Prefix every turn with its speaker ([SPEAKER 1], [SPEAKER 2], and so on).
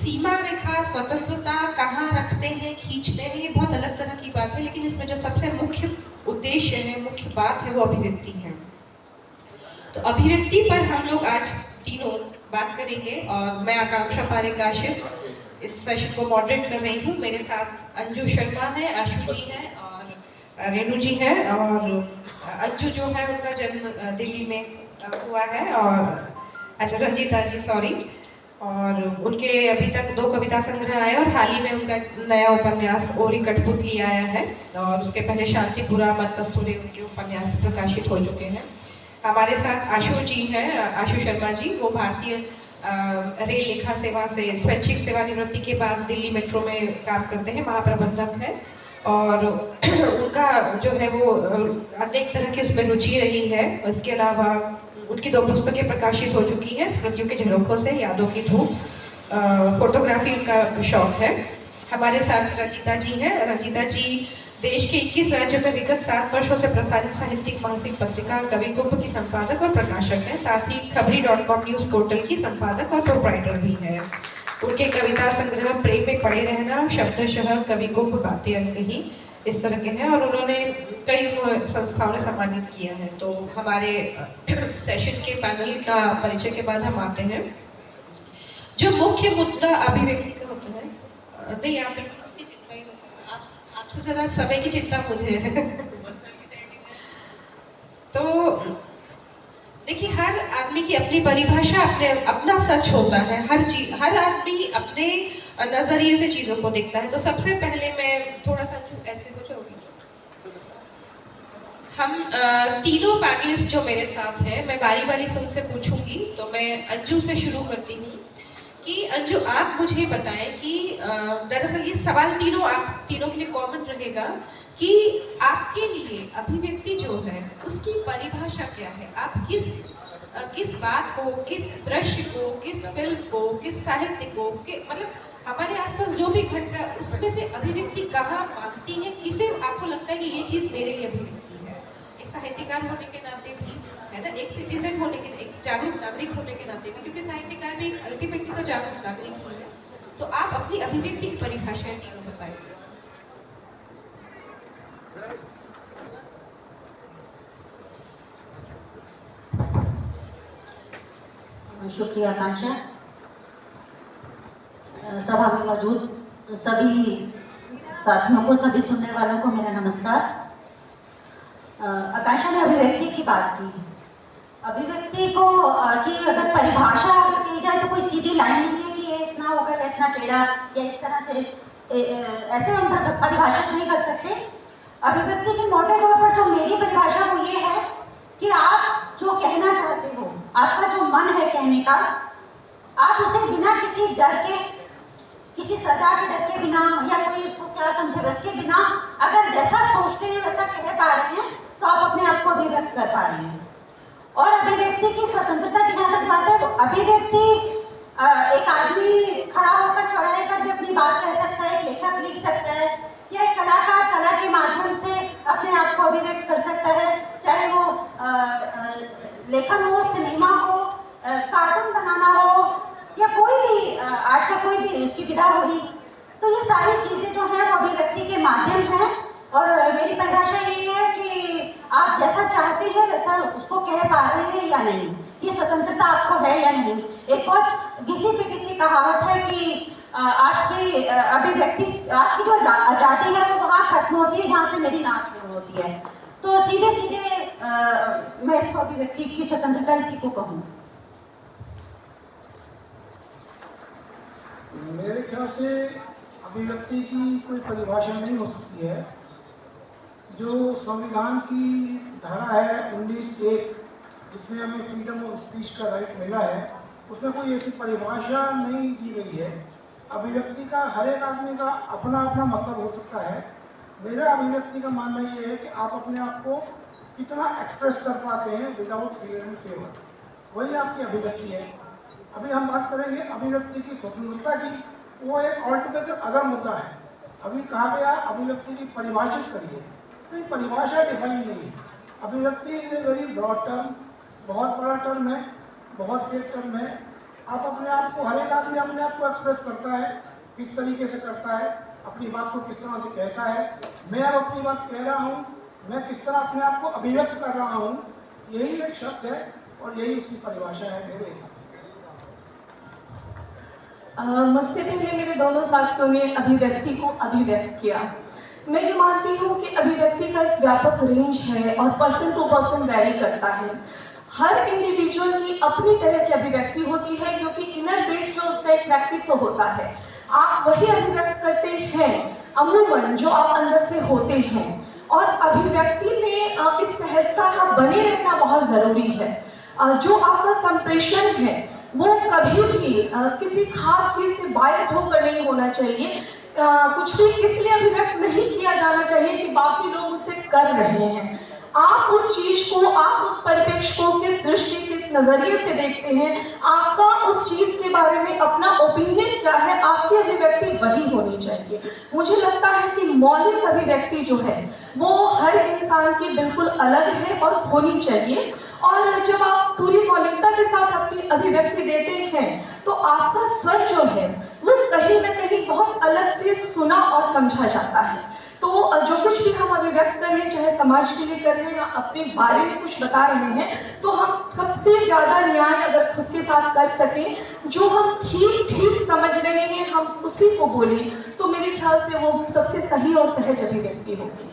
[SPEAKER 1] सीमा रेखा स्वतंत्रता कहाँ रखते हैं, खींचते हैं, ये बहुत अलग तरह की बात है, लेकिन इसमें जो सबसे मुख्य उद्देश्य है, मुख्य बात है, वो अभिव्यक्ति है। तो अभिव्यक्ति पर हम लोग आज तीनों बात करेंगे और मैं आकांक्षा पारेख काशिफ इस सेशन को मॉडरेट कर रही हूँ। मेरे साथ अंजू शर्मा है, आशु जी है और रेणु जी है। और अंजू जो है उनका जन्म दिल्ली में हुआ है और अच्छा रंजीता जी सॉरी, और उनके अभी तक 2 कविता संग्रह आए और हाल ही में उनका नया उपन्यास ओरी कठपुतली आया है और उसके पहले शांतिपुरा मत कस्तूरी उनके उपन्यास प्रकाशित हो चुके हैं। हमारे साथ आशु जी हैं, आशु शर्मा जी, वो भारतीय रेल लेखा सेवा से स्वैच्छिक सेवानिवृत्ति के बाद दिल्ली मेट्रो में काम करते हैं, महाप्रबंधक हैं और उनका जो है वो अनेक तरह की उसमें रुचि रही है। इसके अलावा उनकी 2 पुस्तकें प्रकाशित हो चुकी हैं, स्मृतियों के झरोखों से यादों की धूप, फोटोग्राफी उनका शौक है। हमारे साथ रंजीता जी हैं। रंजीता जी देश के 21 राज्यों में विगत 7 वर्षों से प्रसारित साहित्यिक मासिक पत्रिका कविकुंभ की संपादक और प्रकाशक हैं। साथ ही खबरी.com न्यूज पोर्टल की संपादक और प्रोप्राइटर भी हैं। उनके कविता संग्रह प्रेम में पड़े रहना, शब्दशः, कविकुंभ, बातें अनकही, इस तरह के हैं और उन्होंने कई संस्थाओं ने सम्मानित किया है। तो हमारे सेशन के पैनल का परिचय के बाद हम आते हैं। जो मुख्य मुद्दा अभिव्यक्ति का होता है, नहीं आप उसकी चिंता ही मत करो, आपसे ज्यादा समय की चिंता मुझे है। तो देखिए, हर आदमी की अपनी परिभाषा, अपना सच होता है। हर आदमी अपने नजरिए से चीजों को देखता है। तो सबसे पहले मैं थोड़ा सा ऐसे हो जाऊंगी, हम तीनों पैनलिस्ट जो मेरे साथ हैं, मैं बारी बारी से उनसे पूछूंगी। तो मैं अंजू से शुरू करती हूँ कि अंजू आप मुझे बताएं कि दरअसल ये सवाल आप तीनों के लिए कॉमन रहेगा कि आपके लिए अभिव्यक्ति जो है उसकी परिभाषा क्या है। आप किस बात को, किस दृश्य को, किस फिल्म को, किस साहित्य को, मतलब हमारे आसपास जो भी घट रहा है उसमें से अभिव्यक्ति कहाँ मांगती है, किसे आपको लगता है कि ये चीज मेरे लिए अभिव्यक्ति है। एक साहित्यकार होने के नाते भी है ना, एक सिटीजन होने के, एक जागरूक नागरिक होने के नाते भी, क्योंकि साहित्यकार भी अल्टीमेटली तो जागरूक नागरिक ही है। तो आप अपनी अभिव्यक्ति की परिभाषाएं तीनों बताइए।
[SPEAKER 2] शुक्रिया आकांक्षा। सभा में मौजूद सभी साथियों को, सभी सुनने वालों को मेरा नमस्कार। आकांक्षा ने अभिव्यक्ति की बात की। अभिव्यक्ति को की अगर परिभाषा अगर की जाए तो कोई सीधी लाइन नहीं है कि ये इतना होगा या इतना टेढ़ा या इस तरह से, ऐसे हम परिभाषित नहीं कर सकते। अभिव्यक्ति के मोटे तौर पर जो मेरी परिभाषा वो ये है कि आप जो कहना चाहते हो, आपका जो मन है कहने का, आप उसे बिना किसी डर के, किसी सजा के डर के बिना या कोई उसको क्या समझेगा इसके बिना, अगर जैसा सोचते हैं वैसा कह पा रहे हैं तो आप अपने आप को अभिव्यक्त कर पा रहे हैं। और अभिव्यक्ति की स्वतंत्रता की जहाँ तक बात है, तो अभिव्यक्ति एक आदमी खड़ा होकर चौराहे पर भी अपनी बात कह सकता है, एक लेखक लिख सकता है, या एक कलाकार कला के माध्यम से अपने आप को अभिव्यक्त कर सकता है, चाहे वो लेखन हो, सिनेमा हो, कार्टून बनाना हो या कोई भी आर्ट का कोई भी उसकी विधा हुई। तो ये सारी चीजें जो हैं वो अभिव्यक्ति के माध्यम हैं। और मेरी परिभाषा ये है कि आप जैसा चाहते हैं वैसा उसको कह पा रहे हैं या नहीं, ये स्वतंत्रता आपको है या नहीं। एक बहुत घिसी पिटी सी कहावत है कि आपकी अभिव्यक्ति, आपकी जो आजादी है वो वहाँ खत्म होती है जहाँ से मेरी नाच शुरू होती है। तो सीधे सीधे मैं इसको अभिव्यक्ति की स्वतंत्रता इसी को कहूँ।
[SPEAKER 3] मेरे ख्याल से अभिव्यक्ति की कोई परिभाषा नहीं हो सकती है। जो संविधान की धारा है 19(1) जिसमें हमें फ्रीडम ऑफ स्पीच का राइट मिला है, उसमें कोई ऐसी परिभाषा नहीं दी गई है। अभिव्यक्ति का हर एक आदमी का अपना अपना मतलब हो सकता है। मेरा अभिव्यक्ति का मानना ये है कि आप अपने आप को कितना एक्सप्रेस कर पाते हैं विदाउट फियर एंड फेवर, वही आपकी अभिव्यक्ति है। अभी हम बात करेंगे अभिव्यक्ति की स्वतंत्रता की, वो एक ऑलटुगेदर अदर मुद्दा है। अभी कहा गया अभिव्यक्ति की परिभाषित करिए, तो ये परिभाषा डिफाइन नहीं है। अभिव्यक्ति is a very broad term, बहुत बड़ा टर्म है, बहुत वेग टर्म है। आप अपने आप को, हर एक आदमी अपने आप को एक्सप्रेस करता है, किस तरीके से करता है, अपनी बात को किस तरह से कहता है। मैं अब अपनी बात कह रहा हूँ, मैं किस तरह अपने आप को अभिव्यक्त कर रहा हूँ, यही एक शब्द है और यही उसकी परिभाषा है मेरे हिसाब से।
[SPEAKER 4] मुझसे पहले मेरे दोनों साथियों ने अभिव्यक्ति को अभिव्यक्त किया। मैं ये मानती हूँ कि अभिव्यक्ति का एक व्यापक रेंज है और पर्सन टू पर्सन वैरी करता है। हर इंडिविजुअल की अपनी तरह की अभिव्यक्ति होती है, क्योंकि इनर बीट जो उसका एक व्यक्तित्व होता है, आप वही अभिव्यक्त करते हैं अमूमन जो आप अंदर से होते हैं। और अभिव्यक्ति में इस सहजता का बने रहना बहुत ज़रूरी है। जो आपका संप्रेषण है वो कभी भी किसी खास चीज़ से बाइस्ड होकर नहीं होना चाहिए। कुछ भी इसलिए अभिव्यक्त नहीं किया जाना चाहिए कि बाकी लोग उसे कर रहे हैं। आप उस चीज को, आप उस परिप्रेक्ष्य को किस दृष्टि, किस नजरिए से देखते हैं, आपका उस चीज के बारे में अपना ओपिनियन क्या है, आपकी अभिव्यक्ति वही होनी चाहिए। मुझे लगता है कि मौलिक अभिव्यक्ति जो है वो हर इंसान की बिल्कुल अलग है और होनी चाहिए। और जब आप पूरी मौलिकता के साथ अपनी अभिव्यक्ति देते हैं तो आपका स्वर जो है वो कहीं ना कहीं बहुत अलग से सुना और समझा जाता है। तो जो कुछ भी हम अभिव्यक्त कर रहे हैं, चाहे समाज के लिए कर रहे हैं या अपने बारे में कुछ बता रहे हैं, तो हम सबसे ज़्यादा न्याय अगर खुद के साथ कर सकें, जो हम ठीक समझ रहे हैं हम उसी को बोलें, तो मेरे ख्याल से वो सबसे सही और सहज अभिव्यक्ति होगी।